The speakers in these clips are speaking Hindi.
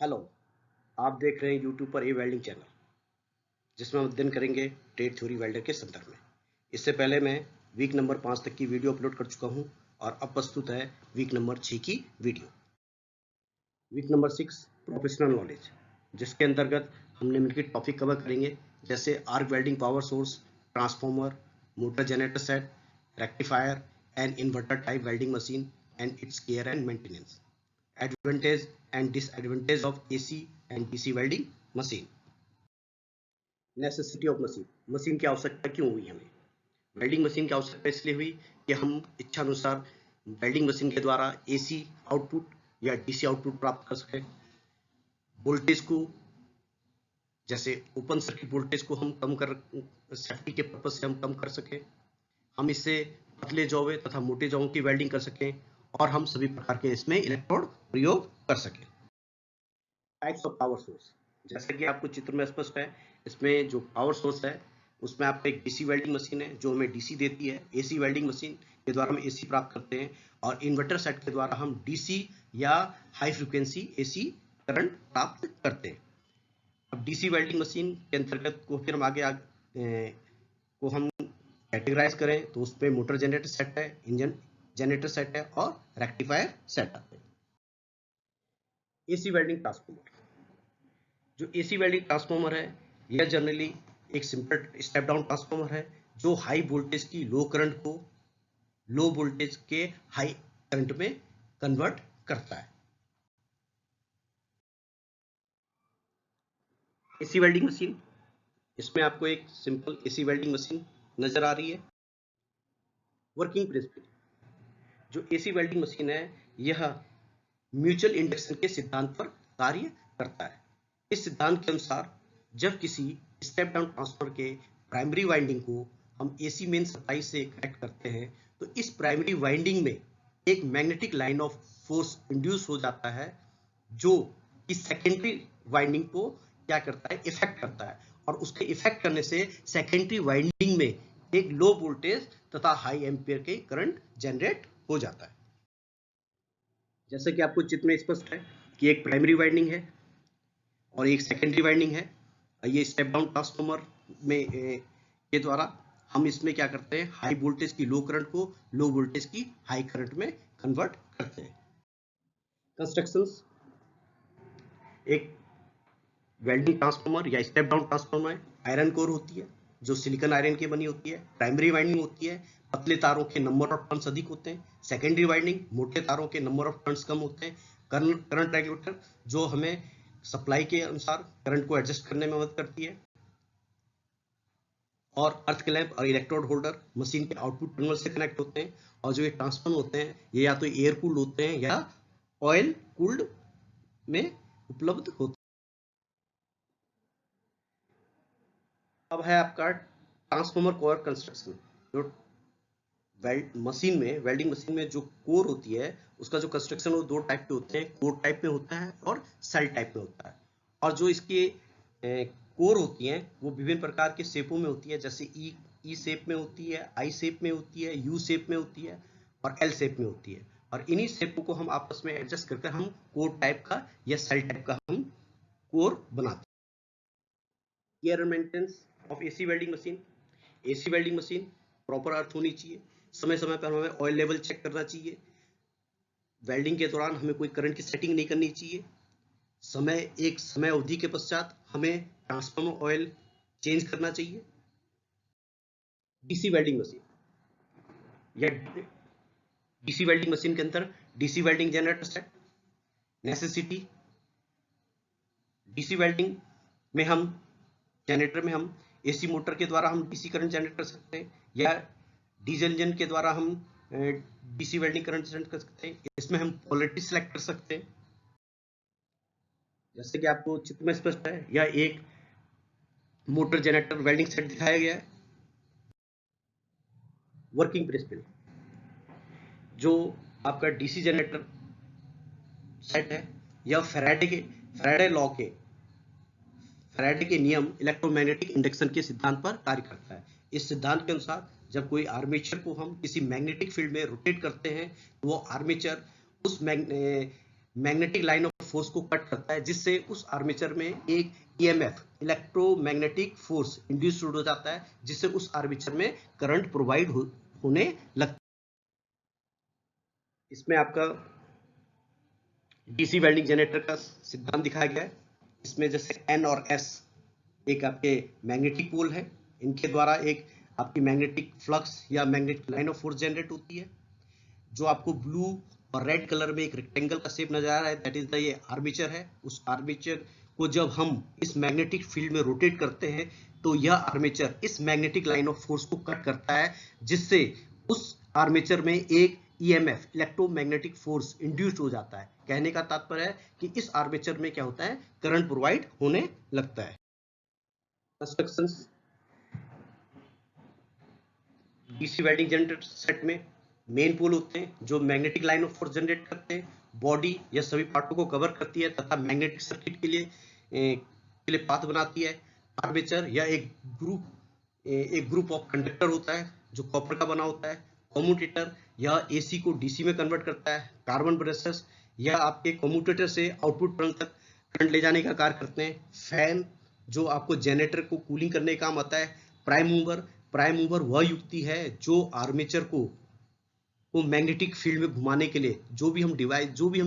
हेलो। आप देख रहे हैं यूट्यूब पर ए वेल्डिंग चैनल, जिसमें हम अध्ययन करेंगे ट्रेड थ्योरी वेल्डर के संदर्भ में। इससे पहले मैं वीक नंबर 5 तक की वीडियो अपलोड कर चुका हूं और अब प्रस्तुत है वीक नंबर 6 की video. Week number 6 professional knowledge, जिसके अंतर्गत हम निम्नलिखित टॉपिक कवर करेंगे, जैसे arc welding power source, transformer, motor generator set, rectifier and inverter type welding machine and its care and maintenance, advantage and disadvantage of AC and DC welding machine. Necessity of machine, machine की आवश्यकता क्यों हुई हमें? वेल्डिंग मशीन की आवश्यकता इसलिए हुई कि हम इच्छा अनुसार वेल्डिंग मशीन के द्वारा AC आउटपुट या DC आउटपुट प्राप्त कर सकें। वोल्टेज को, जैसे ओपन सर्किट वोल्टेज को हम कम कर, सेफ्टी के पर्पज से हम कम कर सकें। हम इससे पतले जौवे तथा मोटे जौवों की वेल्डिंग कर सकें और हम सभी प्रकार के इसमें इलेक्ट्रोड प्रयोग कर सकें। टाइप्स ऑफ पावर सोर्स, जैसा कि आपको चित्र में स्पष्ट है, इसमें जो पावर सोर्स है उसमें आपका एक DC वेल्डिंग मशीन है जो हमें DC देती है। AC वेल्डिंग मशीन के द्वारा हम AC प्राप्त करते हैं और इन्वर्टर सेट के द्वारा हम DC या हाई फ्रिक्वेंसी AC करंट प्राप्त करते हैं। अब DC वेल्डिंग मशीन के अंतर्गत को फिर हम को हम कैटेगराइज करें तो उसमें मोटर जनरेटर सेट है, इंजन जनरेटर सेट है और रेक्टिफायर सेट आते हैं। AC वेल्डिंग ट्रांसफॉर्मर, जो AC वेल्डिंग ट्रांसफॉर्मर है यह जनरली एक सिंपल स्टेप डाउन ट्रांसफॉर्मर है जो हाई वोल्टेज की लो करंट को लो वोल्टेज के हाई करंट में कन्वर्ट करता है। AC वेल्डिंग मशीन, इसमें आपको एक सिंपल AC वेल्डिंग मशीन नजर आ रही है। वर्किंग प्रिंसिपल, जो AC वेल्डिंग मशीन है यह म्यूचुअल इंडक्शन के सिद्धांत पर कार्य करता है। इस सिद्धांत के अनुसार जब किसी स्टेप डाउन ट्रांसफार्मर के प्राइमरी वाइंडिंग को हम AC मेन सप्लाई से कनेक्ट करते हैं तो इस प्राइमरी वाइंडिंग में एक magnetic line of force induce हो जाता है जो इस सेकेंडरी वाइंडिंग को क्या करता है, इफेक्ट करता है और उसके इफेक्ट करने से सेकेंडरी वाइंडिंग में एक लो वोल्टेज तथा हाई एम्पियर के करंट जनरेट हो जाता है। जैसे कि आपको चित्र में स्पष्ट है कि एक प्राइमरी वाइंडिंग है और एक सेकेंडरी वाइंडिंग है। ये स्टेप डाउन ट्रांसफार्मर में के द्वारा हम इसमें क्या करते हैं, हाई वोल्टेज की लो करंट को लो वोल्टेज की हाई करंट में कन्वर्ट करते हैं। कंस्ट्रक्शंस, एक वेल्डिंग ट्रांसफार्मर या step down transformer iron core होती है जो सिलिकॉन आयरन की बनी होती है। प्राइमरी वाइंडिंग होती है, पतले तारों के नंबर ऑफ टर्न्स अधिक होते हैं। सेकेंडरी वाइंडिंग, मोटे तारों के नंबर ऑफ टर्न्स कम होते हैं। करंट रेगुलेटर, जो हमें सप्लाई के अनुसार करंट को एडजस्ट करने में मदद करती है। और अर्थ क्लैंप और इलेक्ट्रोड होल्डर मशीन के आउटपुट टर्मिनल से कनेक्ट होते हैं। और जो ये ट्रांसफार्मर होते हैं ये या तो एयर कूल्ड होते हैं या ऑयल कूल्ड में उपलब्ध होते हैं। अब है आपका ट्रांसफार्मर कोर कंस्ट्रक्शन। जो वेल्डिंग मशीन में जो कोर होती है उसका जो कंस्ट्रक्शन वो दो टाइप के होते हैं, कोर टाइप में होता है और सेल टाइप में होता है। और जो इसके कोर होती हैं वो विभिन्न प्रकार के शेपों में होती है, जैसे ई शेप में होती है, आई शेप में होती है, यू शेप में होती है और एल शेप में होती है। और इन्हीं शेपों को हम आपस में एडजस्ट करके हम कोर टाइप का या सेल टाइप का हम कोर बनाते हैं। Care and maintenance of AC welding machine. AC welding machine proper earth होनी चाहिए, समय समय पर हमें ऑयल लेवल चेक करना चाहिए, वेल्डिंग के दौरान हमें कोई करंट की सेटिंग नहीं करनी चाहिए, एक समय अवधि के पश्चात हमें ट्रांसफार्मर ऑयल चेंज करना चाहिए। DC वेल्डिंग मशीन या DC वेल्डिंग मशीन के अंदर DC welding generator set necessity. DC welding में हम जनरेटर में हम AC मोटर के द्वारा हम DC करंट जनरेट कर सकते हैं या डीजल इंजन के द्वारा हम DC वेल्डिंग करंट जनरेट कर सकते हैं। इसमें हम पोलैरिटी सिलेक्ट कर सकते हैं। जैसे कि आपको चित्र में स्पष्ट है, यह एक मोटर जनरेटर वेल्डिंग सेट दिखाया गया है। वर्किंग प्रिंसिपल, जो आपका DC जनरेटर सेट है यह फैराडे के नियम इलेक्ट्रोमैग्नेटिक इंडक्शन के सिद्धांत पर कार्य करता है। इस सिद्धांत के अनुसार जब कोई आर्मेचर को हम किसी मैग्नेटिक फील्ड में रोटेट करते हैं तो वो आर्मेचर उस मैग्नेटिक लाइन ऑफ फोर्स को कट करता है, जिससे उस आर्मेचर में एक ईएमएफ इलेक्ट्रोमैग्नेटिक फोर्स इंड्यूस हो जाता है, जिससे उस आर्मेचर में करंट प्रोवाइड होने लगता है। इसमें आपका डीसी वेल्डिंग जनरेटर का सिद्धांत दिखाया गया है। इसमें जैसे एन और एस एक आपके मैग्नेटिक पोल है, इनके द्वारा एक आपकी मैग्नेटिक फ्लक्स या magnetic line of force generate होती है। जो आपको ब्लू और रेड कलर में एक रेक्टेंगल का शेप नजर आ रहा है, दैट इज द ये आर्मेचर है। उस आर्मेचर को जब हम इस मैग्नेटिक फील्ड में रोटेट करते हैं तो यह आर्मेचर इस मैग्नेटिक लाइन ऑफ फोर्स को कट करता है, जिससे उस आर्मेचर में एक ईएमएफ इलेक्ट्रोमैग्नेटिक फोर्स इंड्यूस्ड हो जाता है। कहने का तात्पर्य है कि इस आर्मेचर में क्या होता है, करंट प्रोवाइड होने लगता है। Constructions DC welding generator set में मेन पोल होते हैं जो magnetic line of force generate करते हैं, बॉडी या सभी पार्टों को कवर करती है तथा मैग्नेटिक सर्किट के लिए पाथ बनाती है। आर्मेचर या एक ग्रुप ऑफ कंडक्टर होता है जो कॉपर का बना होता है। कम्यूटेटर यह एसी को डीसी में कन्वर्ट करता है। कार्बन ब्रेसेस यह आपके कम्यूटेटर से आउटपुट टर्न तक करंट ले जाने का कार्य करते हैं। फैन जो आपको जनरेटर को कूलिंग करने का काम आता है। प्राइम मूवर वह युक्ति है जो आर्मेचर को मैग्नेटिक फील्ड में घुमाने के लिए जो भी हम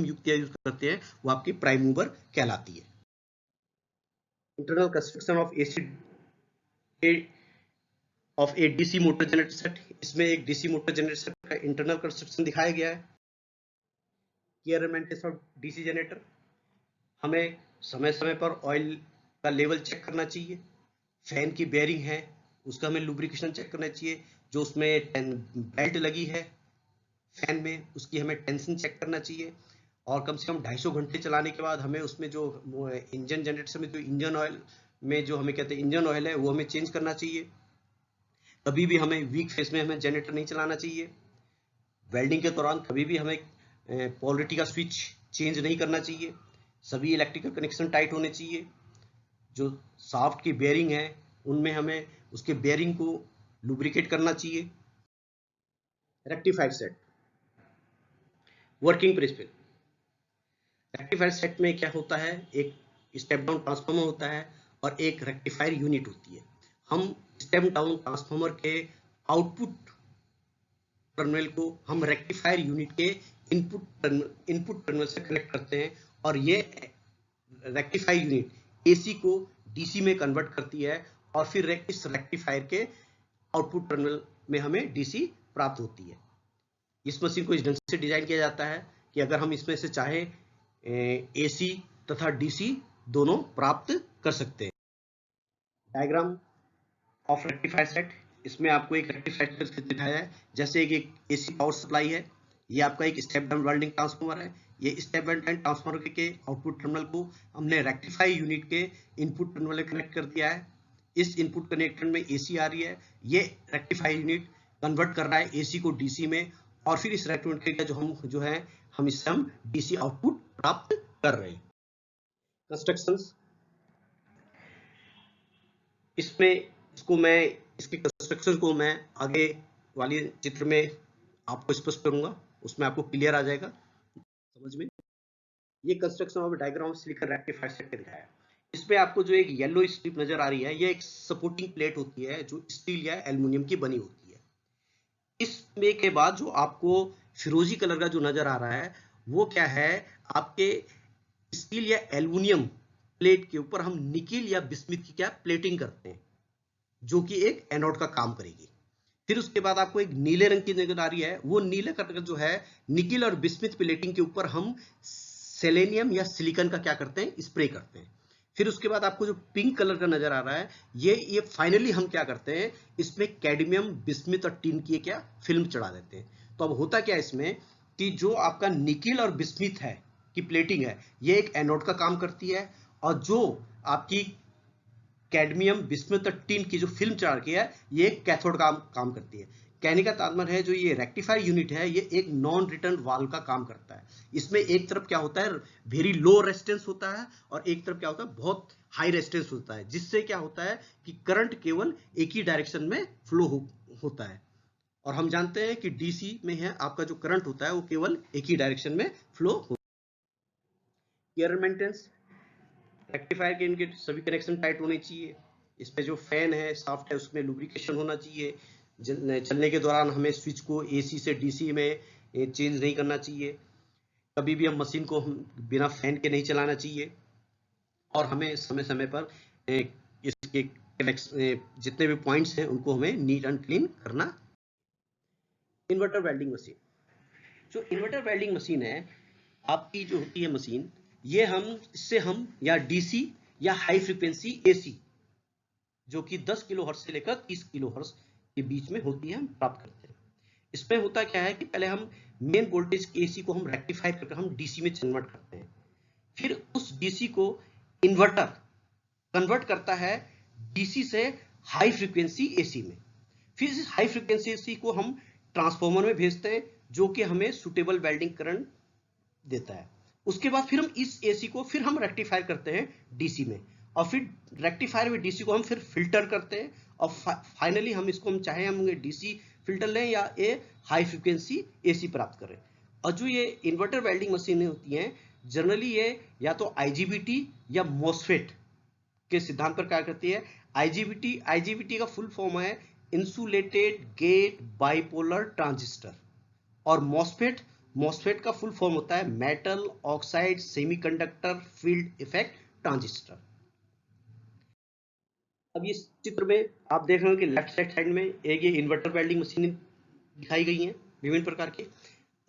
युक्तियां यूज करते हैं वो आपकी प्राइम मूवर कहलाती है। Internal construction of A DC motor generator set. इसमें एक डीसी मोटर जनरेटर सेट का इंटरनल कंस्ट्रक्शन दिखाया गया है। Care and maintenance of DC generator, हमें समय समय पर ऑयल का लेवल चेक करना चाहिए। फैन की बेयरिंग है उसका हमें लुब्रिकेशन चेक करना चाहिए। जो उसमें बेल्ट लगी है फैन में उसकी हमें टेंशन चेक करना चाहिए। और कम से कम 250 घंटे चलाने के बाद हमें उसमें जो इंजन जनरेटर में जो इंजन ऑयल में जो हमें कहते हैं इंजन ऑयल है वो हमें चेंज करना चाहिए। कभी भी हमें वीक फेस में हमें जनरेटर नहीं चलाना चाहिए। वेल्डिंग के दौरान कभी भी हमें पोलरिटी का स्विच चेंज नहीं करना चाहिए। सभी इलेक्ट्रिकल कनेक्शन टाइट होने चाहिए। जो शाफ्ट की बेयरिंग है उनमें हमें उसके बेयरिंग को लुब्रिकेट करना चाहिए। Rectifier set, working principle. Rectifier set में क्या होता है, एक स्टेप डाउन ट्रांसफार्मर होता है और एक रेक्टिफायर यूनिट होती है। हम स्टेप डाउन ट्रांसफार्मर के आउटपुट टर्मिनल को हम रेक्टिफायर यूनिट के इनपुट टर्मिनल से कनेक्ट करते हैं और ये रेक्टिफायर यूनिट एसी को डीसी में कन्वर्ट करती है और फिर इस रेक्टिफायर के आउटपुट टर्मिनल में हमें डीसी प्राप्त होती है। इस मशीन को इस ढंग से डिजाइन किया जाता है कि अगर हम इसमें से चाहे एसी तथा डीसी दोनों प्राप्त कर सकते हैं। डायग्राम ऑफ रेक्टिफायर सेट, इसमें आपको एक रेक्टिफायर सेट दिखाया है। जैसे एक एसी पावर सप्लाई है, ये आपका एक स्टेप डाउन वेल्डिंग ट्रांसफार्मर है। ये स्टेप डाउन ट्रांसफार्मर के आउटपुट टर्मिनल को हमने रेक्टिफायर यूनिट के इनपुट टर्मिनल में कनेक्ट कर दिया है। इस इनपुट कनेक्टर में एसी आ रही है, ये रेक्टिफायर यूनिट कन्वर्ट कर रहा है एसी को डीसी में और फिर इस रेक्टिफायर का हम इससे डीसी आउटपुट प्राप्त कर रहे हैं। कंस्ट्रक्शंस, इसके कंस्ट्रक्शन को मैं आगे वाली चित्र में आपको स्पष्ट करूंगा, उसमें आपको क्लियर आ जाएगा समझ में। ये construction of diagram silicon rectifier set का दिखाया है। इसमें आपको जो एक येलो स्ट्रिप नजर आ रही है, ये एक सपोर्टिंग प्लेट होती है जो स्टील या एल्युमिनियम की बनी होती है। इसमें के बाद जो आपको फिरोजी कलर का जो नजर आ रहा है वो क्या है, आपके स्टील या एल्युमिनियम प्लेट के ऊपर हम निकिल या बिस्मिथ की क्या प्लेटिंग करते हैं जो कि एक एनोड का काम करेगी। फिर उसके बाद आपको एक नीले रंग की नजर आ रही है, वो नीले कलर जो है निकिल और बिस्मिथ प्लेटिंग के ऊपर हम सेलेनियम या सिलिकॉन का क्या करते हैं, स्प्रे करते हैं। फिर उसके बाद आपको जो पिंक कलर का नजर आ रहा है ये फाइनली हम क्या करते हैं, इसमें कैडमियम बिस्मिथ और टिन की क्या फिल्म चढ़ा देते हैं। तो अब होता क्या है इसमें कि जो आपका निकिल और बिस्मिथ है की प्लेटिंग है ये एक एनोड का काम करती है और जो आपकी कैडमियम बिस्मिथ और टिन की जो फिल्म चढ़ा के है ये कैथोड का काम करती है। कहने का तात्पर्य है जो ये रेक्टिफायर यूनिट है ये एक नॉन रिटर्न वाल्व का काम करता है। इसमें एक तरफ क्या होता है, वेरी लो रेजिस्टेंस होता है और एक तरफ क्या होता है, बहुत हाई रेजिस्टेंस होता है, जिससे क्या होता है कि करंट केवल एक ही डायरेक्शन में फ्लो होता है। और हम जानते हैं कि डीसी में है आपका जो करंट होता है वो केवल एक ही डायरेक्शन में फ्लो होता है। केयर मेंटेनेंस, रेक्टिफायर के इनके सभी कनेक्शन टाइट होने चाहिए। इसमें जो फैन है शाफ्ट है उसमें लुब्रिकेशन होना चाहिए। चलने के दौरान हमें स्विच को एसी से डीसी में चेंज नहीं करना चाहिए। कभी भी हम मशीन को बिना फैन के नहीं चलाना चाहिए। और हमें समय समय पर इसके जितने भी पॉइंट्स हैं उनको हमें नीट एंड क्लीन करना। इन्वर्टर वेल्डिंग मशीन, जो इन्वर्टर वेल्डिंग मशीन है आपकी जो होती है मशीन, ये इससे हम या डीसी या हाई फ्रीक्वेंसी एसी जो कि 10 किलो हर्ट्ज से लेकर 30 किलो हर्ट्ज के बीच में होती है हम प्राप्त करते हैं। इसमें होता क्या है कि पहले हम मेन वोल्टेज एसी को हम रेक्टिफाई करके हम डीसी में कन्वर्ट करते हैं। फिर उस डीसी को इन्वर्टर कन्वर्ट करता है डीसी से हाई फ्रीक्वेंसी एसी में। फिर इस हाई फ्रीक्वेंसी एसी को हम ट्रांसफार्मर में भेजते हैं जो कि हमें सुटेबल वेल्डिंग करंट देता है। उसके बाद फिर हम इस एसी को फिर हम रेक्टिफायर करते हैं डीसी में, और फिर रेक्टिफायर में डीसी को हम फिर फिल्टर करते हैं, और फाइनली हम इसको हम चाहे हम डीसी फिल्टर लें या ए हाई फ्रीक्वेंसी एसी प्राप्त करें। और जो ये इन्वर्टर वेल्डिंग मशीनें होती हैं जनरली ये या तो आईजीबीटी या मॉसफेट के सिद्धांत पर कार्य करती है। आईजीबीटी का फुल फॉर्म है इंसुलेटेड गेट बाइपोलर ट्रांजिस्टर, और मॉसफेट का फुल फॉर्म होता है metal oxide semiconductor field effect transistor. अब इस चित्र में आप देख रहे हो कि लेफ्ट साइड में एक ये इन्वर्टर वेल्डिंग मशीन दिखाई गई हैं विभिन्न प्रकार के।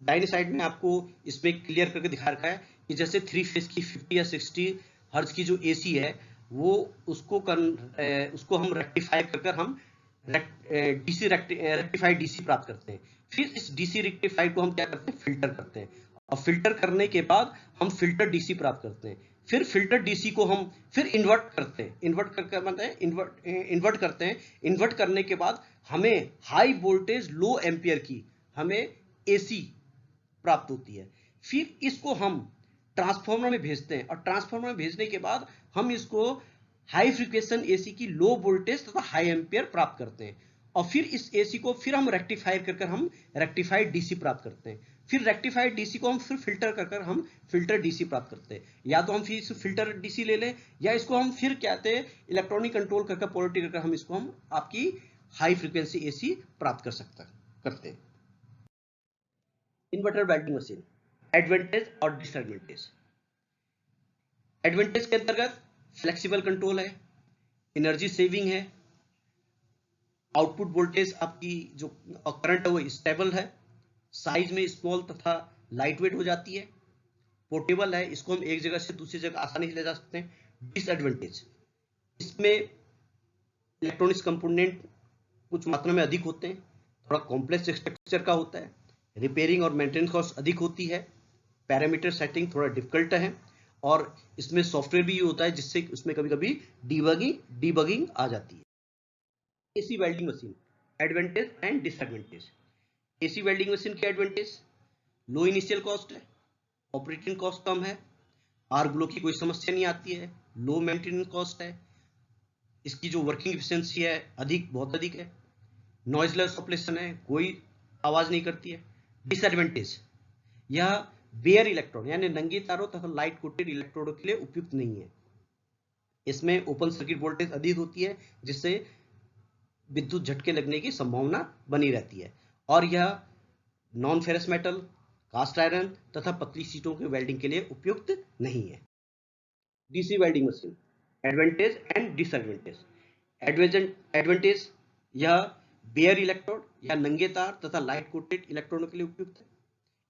दाहिने साइड में आपको इसमें क्लियर करके दिखा रखा है कि जैसे 3 फेज की 50 या 60 हर्ट्ज की जो एसी है वो उसको हम रेक्टिफाई कर हम डीसी रेक्टिफाइड डीसी प्राप्त करते हैं। फिर इस डीसी रेक्टिफाइड को हम क्या करते हैं, फिल्टर करते हैं, और फिल्टर करने के बाद हम फिल्टर डीसी प्राप्त करते हैं। फिर फिल्टर डीसी को हम फिर इन्वर्ट करते हैं, इन्वर्ट करते हैं। इन्वर्ट करने के बाद हमें हाई वोल्टेज लो एम्पियर की हमें एसी प्राप्त होती है। फिर इसको हम ट्रांसफार्मर में भेजते हैं, और ट्रांसफार्मर में भेजने के बाद हम इसको हाई फ्रीक्वेंसी एसी की लो वोल्टेज तथा हाई एम्पियर प्राप्त करते हैं, और फिर इस एसी को फिर हम रेक्टिफायर कर हम रेक्टिफाइड डीसी प्राप्त करते हैं। फिर रेक्टिफाइड डीसी को हम फिर फिल्टर कर हम फिल्टर डीसी प्राप्त करते हैं। या तो हम फिर फिल्टर डीसी ले लें, या इसको हम फिर कहते हैं इलेक्ट्रॉनिक कंट्रोल कर पोलरिटी कर हम इसको हम आपकी हाई फ्रीक्वेंसी एसी प्राप्त करते हैं। इन्वर्टर वेल्डिंग मशीन, एडवांटेज और डिसएडवांटेज। एडवांटेज के अंतर्गत फ्लेक्सिबल कंट्रोल है, एनर्जी सेविंग है, आउटपुट वोल्टेज आपकी जो करंट है वो स्टेबल है, साइज में स्मॉल तथा लाइट वेट हो जाती है, पोर्टेबल है, इसको हम एक जगह से दूसरी जगह आसानी से ले जा सकते हैं। डिसएडवांटेज, इसमें इलेक्ट्रॉनिक्स कंपोनेंट कुछ मात्रा में अधिक होते हैं, थोड़ा कॉम्प्लेक्स स्ट्रक्चर का होता है, रिपेयरिंग और मेंटेनेंस कॉस्ट अधिक होती है, पैरामीटर सेटिंग थोड़ा डिफिकल्ट है, और इसमें सॉफ्टवेयर भी होता है जिससे उसमें कभी कभी डीबगिंग आ जाती है। AC welding machine, advantage and disadvantage. AC welding machine के एडवांटेज, लो इनिशियल कॉस्ट है, ऑपरेटिंग कॉस्ट कम है, आर ग्लो की कोई समस्या नहीं आती है, लो मेंटेनेंस कॉस्ट है, इसकी जो वर्किंग एफिशिएंसी है बहुत अधिक है, नॉइजलेस ऑपरेशन है, कोई आवाज नहीं करती है। डिसएडवांटेज, यह बेयर इलेक्ट्रोड यानी नंगे तारों तथा लाइट कोटेड इलेक्ट्रोडों के लिए उपयुक्त नहीं है। इसमें ओपन सर्किट वोल्टेज अधिक होती है जिससे विद्युत झटके लगने की संभावना बनी रहती है, और यह non ferrous metal, cast iron तथा पतली सीटों के वेल्डिंग के लिए उपयुक्त नहीं है। DC welding machine, advantage and disadvantage. Advantage, यह बेयर इलेक्ट्रोड या नंगे तार तथा लाइट कोटेड इलेक्ट्रोडों के लिए उपयुक्त है।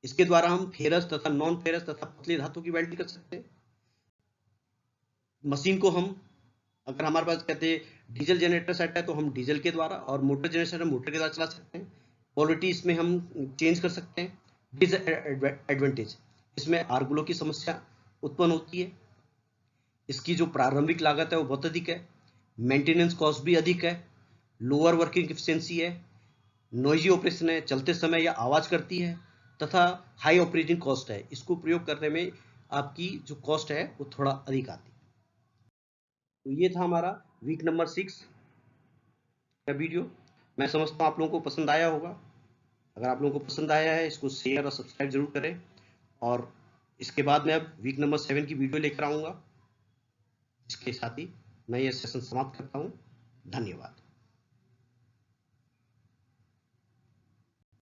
इसके द्वारा हम फेरस तथा नॉन फेरस तथा पतली धातु की वेल्डिंग कर सकते हैं। मशीन को हम अगर हमारे पास कहते हैं डीजल जनरेटर सेट है तो हम डीजल के द्वारा, और मोटर जनरेटर मोटर के द्वारा चला सकते हैं। क्वालिटी इसमें हम चेंज कर सकते हैं। डिसएडवांटेज, इसमें आर ग्लो की समस्या उत्पन्न होती है, इसकी जो प्रारंभिक लागत है वो बहुत अधिक है, मेंटेनेंस कॉस्ट भी अधिक है, लोअर वर्किंग एफिशिएंसी है, नॉइजी ऑपरेशन है, चलते समय यह आवाज करती है, तथा हाई ऑपरेटिंग कॉस्ट है, इसको प्रयोग करने में आपकी जो कॉस्ट है वो थोड़ा अधिक आती है। तो ये था हमारा वीक नंबर 6 का वीडियो। मैं समझता हूँ आप लोगों को पसंद आया होगा। अगर आप लोगों को पसंद आया है इसको शेयर और सब्सक्राइब जरूर करें, और इसके बाद मैं अब वीक नंबर 7 की वीडियो लेकर आऊँगा। इसके साथ ही मैं यह सेशन समाप्त करता हूँ। धन्यवाद।